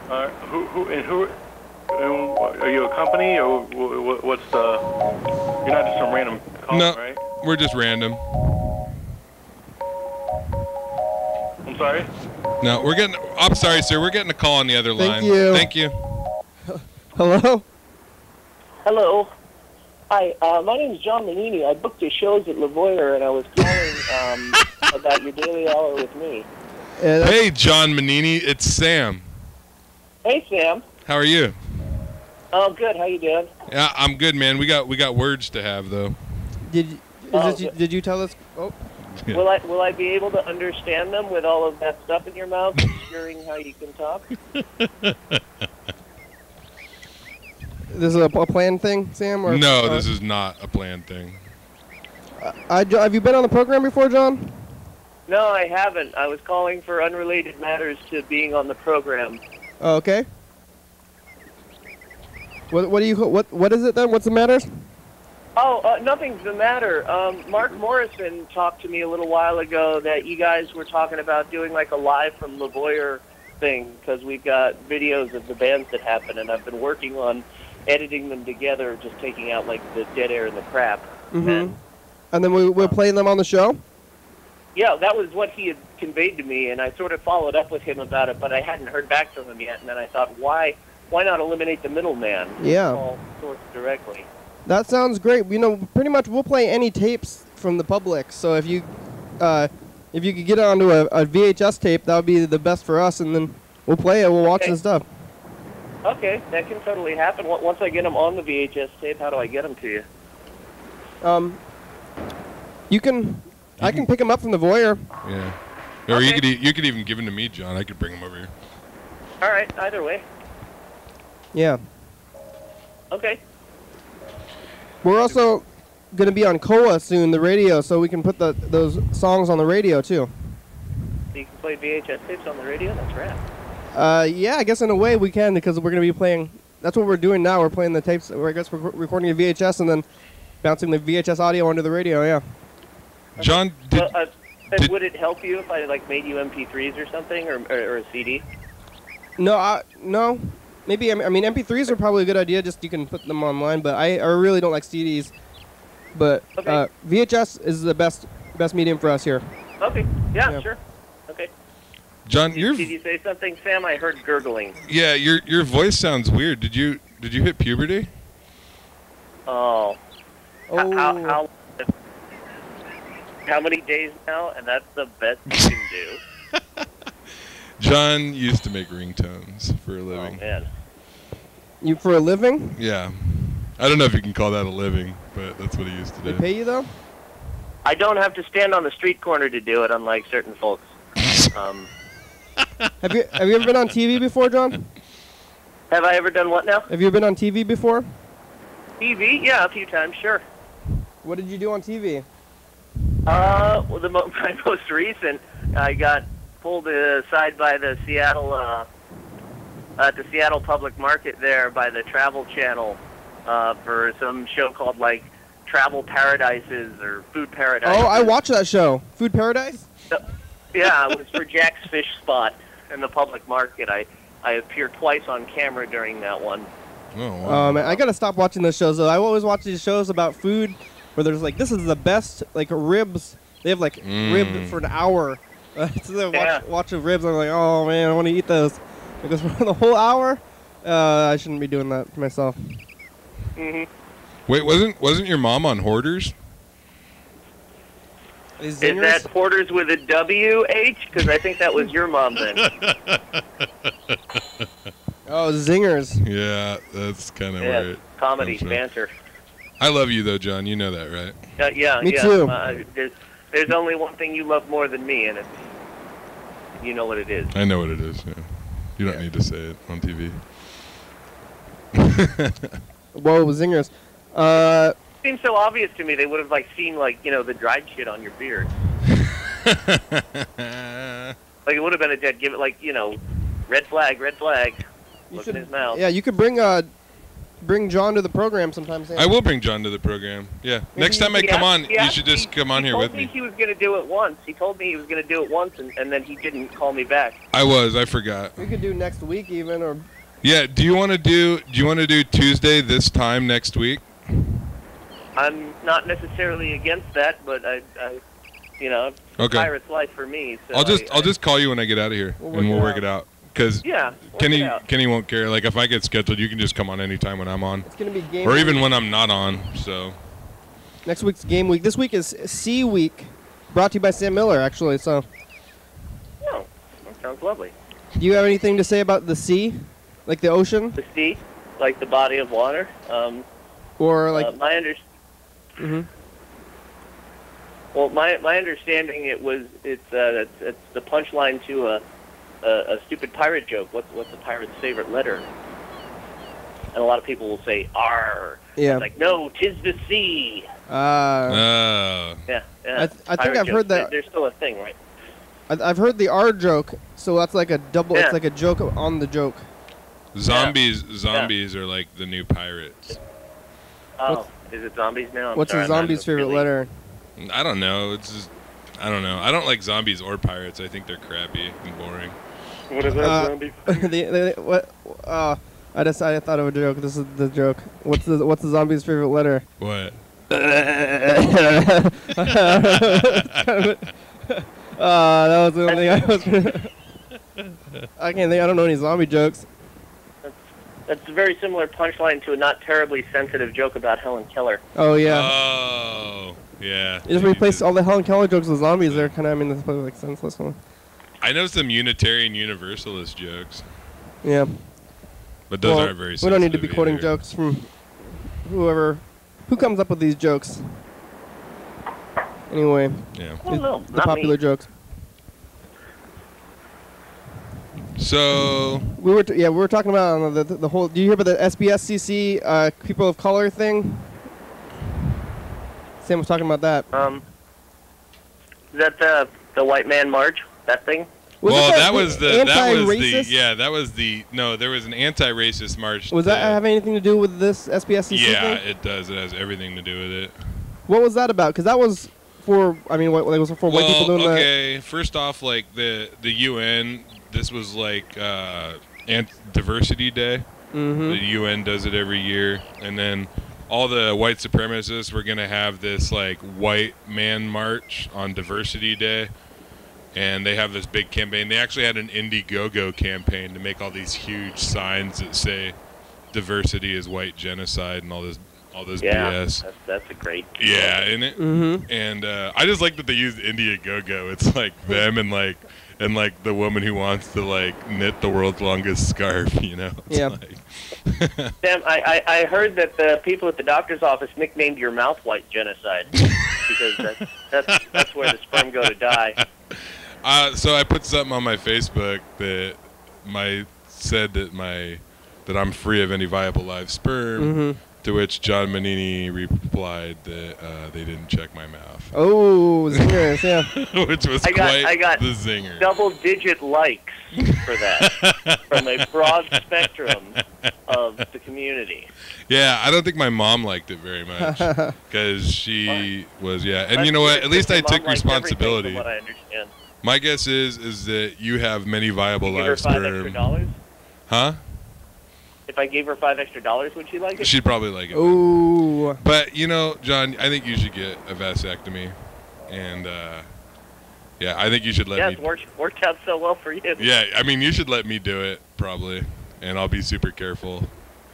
Who are you a company, or what's the... You're not just some random call, no, right? We're just random. I'm sorry? No, I'm sorry, sir. We're getting a call on the other line. Thank you. Hello? Hello. Hi, my name is John Manini. I booked your shows at Lavoyer, and I was calling about your daily hour with me. Hey, John Manini. It's Sam. Hey, Sam. How are you? Oh, good. How you doing? Yeah, I'm good, man. We got words to have, though. Did you tell us? Oh. Yeah. Will I be able to understand them with all of that stuff in your mouth, hearing how you can talk? This is a planned thing, Sam? Or, no, this is not a planned thing. Have you been on the program before, John? No, I haven't. I was calling for unrelated matters to being on the program. Oh, okay. What is it then? What's the matter? Oh, nothing's the matter. Mark Morrison talked to me a little while ago that you guys were talking about doing like a live from Lavoyer thing, because we've got videos of the bands that happen, and I've been working on editing them together, just taking out like the dead air and the crap. Mm-hmm. And then we'll play them on the show? Yeah, that was what he had conveyed to me, and I sort of followed up with him about it, but I hadn't heard back from him yet. And then I thought, why not eliminate the middleman? Yeah. Call source directly. That sounds great. You know, pretty much we'll play any tapes from the public. So if you could get onto a VHS tape, that would be the best for us, and then we'll play it. We'll watch Okay. the stuff. Okay, that can totally happen. Once I get them on the VHS tape, how do I get them to you? I can pick them up from the voyeur. Yeah. Or Okay. you could even give them to me, John. I could bring them over here. All right, either way. Yeah. Okay. We're also going to be on KOA soon, the radio, so we can put those songs on the radio too. So you can play VHS tapes on the radio? That's rad. Yeah, I guess in a way we can, because we're going to be playing. That's what we're doing now. We're playing the tapes. I guess we're recording a VHS and then bouncing the VHS audio onto the radio. Yeah. John, Would it help you if I made you MP3s or something, or a CD? No, no. Maybe I mean MP3s are probably a good idea. Just you can put them online, but I really don't like CDs. But Okay. VHS is the best medium for us here. Okay. Yeah. Sure. Okay. John, Did you say something, Sam? I heard gurgling. Yeah, your voice sounds weird. Did you hit puberty? Oh. How many days now? And that's the best you can do. John used to make ringtones for a living. Oh man. You for a living? Yeah. I don't know if you can call that a living, but that's what he used to do. They pay you though? I don't have to stand on the street corner to do it, unlike certain folks. Have you ever been on TV before, John? Have I ever done what now? Have you been on TV before? TV? Yeah, a few times, sure. What did you do on TV? Well, my most recent, I got pulled aside by the Seattle Public Market there by the Travel Channel for some show called Travel Paradises or Food Paradises. Oh, I watched that show. Food Paradise? Yeah, it was for Jack's Fish Spot in the public market. I appeared twice on camera during that one. Oh, wow. Man, I gotta stop watching those shows though. I always watch these shows about food where there's this is the best ribs. They have rib for an hour. So I watch the ribs. I'm like, oh man, I want to eat those. Because for the whole hour, I shouldn't be doing that to myself. Mhm. Wait, wasn't your mom on Hoarders? Is that Hoarders with a W-H? Because I think that was your mom then. Oh, Zingers. Yeah, that's kind of where it comedy, comes from. banter. I love you though, John. You know that, right? Yeah, Me yeah. too. There's only one thing you love more than me, and it's you know what it is. I know what it is. Yeah. You don't need to say it on TV. Whoa, Zingers. It seems so obvious to me. They would have seen the dried shit on your beard. It would have been a dead give it red flag. Look in his mouth. Yeah, you could bring John to the program sometime. Sam. I will bring John to the program. Yeah. Next time I come on, you should just come on here with me. He told me he was going to do it once. He told me he was going to do it once, and then he didn't call me back. I forgot. We could do next week even, or. Yeah. Do you want to do Tuesday this time next week? I'm not necessarily against that, but I it's a pirate's life for me. So I'll just call you when I get out of here, and we'll work it out. Because Kenny won't care. If I get scheduled, you can just come on anytime when I'm on. It's gonna be game or week. even when I'm not on. So next week's game week. This week is Sea Week, brought to you by Sam Miller, actually. So. Oh, that sounds lovely. Do you have anything to say about the sea, like the ocean? The sea, like the body of water. Or like. Well, my understanding it's the punchline to a stupid pirate joke. What's a pirate's favorite letter? And a lot of people will say R. Yeah. It's no, 'tis the sea. Yeah. I think I've heard that. There's still a thing, right? I've heard the R joke, so that's like a double. Yeah. It's like a joke on the joke. Zombies are like the new pirates. Oh, is it zombies now? What's a zombie's favorite letter? I don't know. It's just, I don't know. I don't like zombies or pirates. I think they're crappy and boring. What is that, zombie? What? I thought of a joke. This is the joke. What's the zombie's favorite letter? What? That was the only thing I was gonna... I can't think. I don't know any zombie jokes. That's a very similar punchline to a not terribly sensitive joke about Helen Keller. Oh, yeah. Oh, yeah. You just replace all the Helen Keller jokes with zombies. They're kind of, I mean, that's probably like senseless one. I know some Unitarian Universalist jokes. Yeah. But those aren't very sensitive. We don't need to be quoting either. jokes from who comes up with these jokes. Anyway. Yeah. Well, no, the not popular me. jokes. So we were talking about the whole. Do you hear about the SBSCC people of color thing? Sam was talking about that. Is that the white man march? That thing? There was an anti-racist march. Was that have anything to do with this SBSCC thing? Yeah, it does. It has everything to do with it. What was that about? Because that was for. I mean, what was for white people doing that? Okay, first off, like the UN. This was like Diversity Day. Mm-hmm. The UN does it every year, and then all the white supremacists were gonna have this like white man march on Diversity Day, and they have this big campaign. They actually had an Indiegogo campaign to make all these huge signs that say "Diversity is white genocide" and all this BS. That's a great. Yeah, isn't it? Mm-hmm. And I just like that they used Indiegogo. It's like them and like the woman who wants to like knit the world's longest scarf, you know? It's yeah. Like Sam, I heard that the people at the doctor's office nicknamed your mouth white genocide because that's where the sperm go to die. So I put something on my Facebook that said that I'm free of any viable live sperm. Mm-hmm. To which John Manini replied that they didn't check my mouth. Oh, zingers, yeah. Which was I got the zinger. Double-digit likes for that from a broad spectrum of the community. Yeah, I don't think my mom liked it very much because she was and you know what? At least I took responsibility. From what I understand. My guess is that you have many viable Give her live $5 sperm. extra? Huh? If I gave her $5 extra, would she like it? She'd probably like it. Ooh. But you know, John, I think you should get a vasectomy, and yeah, I think you should let me. Yeah, it's worked out so well for you. Yeah, I mean, you should let me do it probably, and I'll be super careful,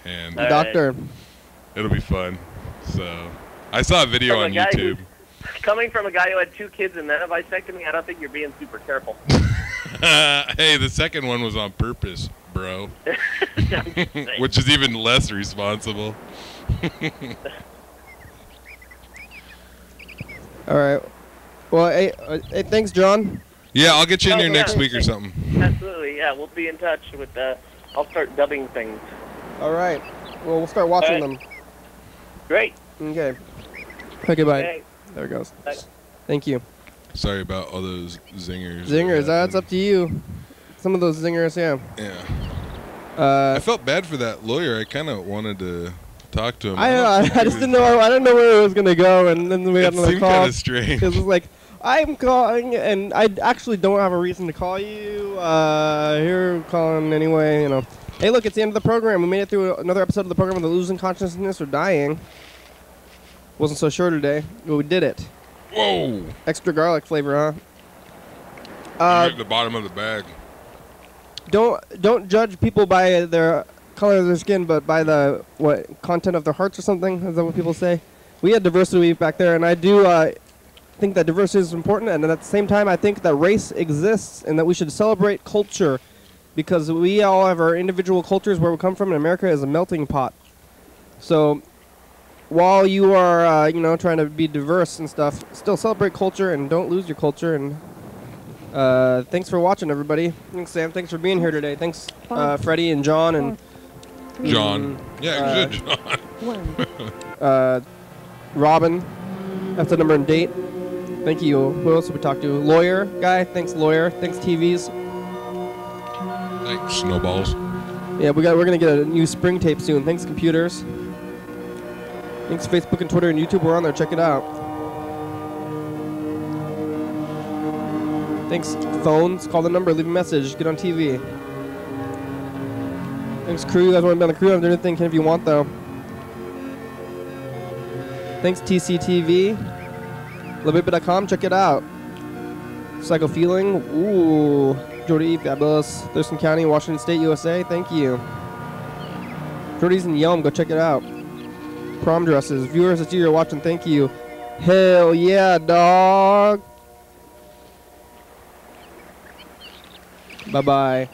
and doctor. It'll be fun. So, I saw a video on YouTube. Coming from a guy who had 2 kids and then a vasectomy, I don't think you're being super careful. Hey, the second one was on purpose, bro. Which is even less responsible. All right. Well, hey, thanks, John. Yeah, I'll get you in here next week or something. Absolutely, yeah. We'll be in touch with. I'll start dubbing things. All right. Well, we'll start watching them. Great. Okay. Okay, bye. Okay. There it goes. Bye. Thank you. Sorry about all those zingers. Zingers, that's up to you. Some of those zingers, yeah. Yeah. I felt bad for that lawyer. I kind of wanted to talk to him. I just didn't know. I didn't know where it was gonna go, and then we got another seemed call. kind of strange. It was like, I'm calling, and I actually don't have a reason to call you. Here, calling anyway. You know. Hey, look, it's the end of the program. We made it through another episode of the program with losing consciousness or dying. Wasn't so sure today, but we did it. Whoa! Extra garlic flavor, huh? You hit the bottom of the bag. Don't judge people by their color of their skin, but by the content of their hearts or something. Is that what people say? We had diversity week back there, and I do think that diversity is important. And at the same time, I think that race exists, and that we should celebrate culture, because we all have our individual cultures where we come from, and America is a melting pot. So, while you are, trying to be diverse and stuff, still celebrate culture and don't lose your culture. And thanks for watching, everybody. Thanks, Sam. Thanks for being here today. Thanks, Freddie and John and John. Yeah, good John. Robin. That's the number and date. Thank you. Who else did we talk to? Lawyer guy. Thanks, lawyer. Thanks, TVs. Thanks, snowballs. Yeah, we're gonna get a new spring tape soon. Thanks, computers. Thanks, Facebook and Twitter and YouTube. We're on there. Check it out. Thanks, phones. Call the number. Leave a message. Get on TV. Thanks, crew. You guys want to be on the crew? I haven't done anything if you want, though. Thanks, TCTV. LaBiba.com. Check it out. Psycho Feeling. Ooh. Jordy, fabulous. Thurston County, Washington State, USA. Thank you. Jordy's in Yelm. Go check it out. Prom dresses. Viewers that you're watching, thank you. Hell yeah, dog. Bye-bye.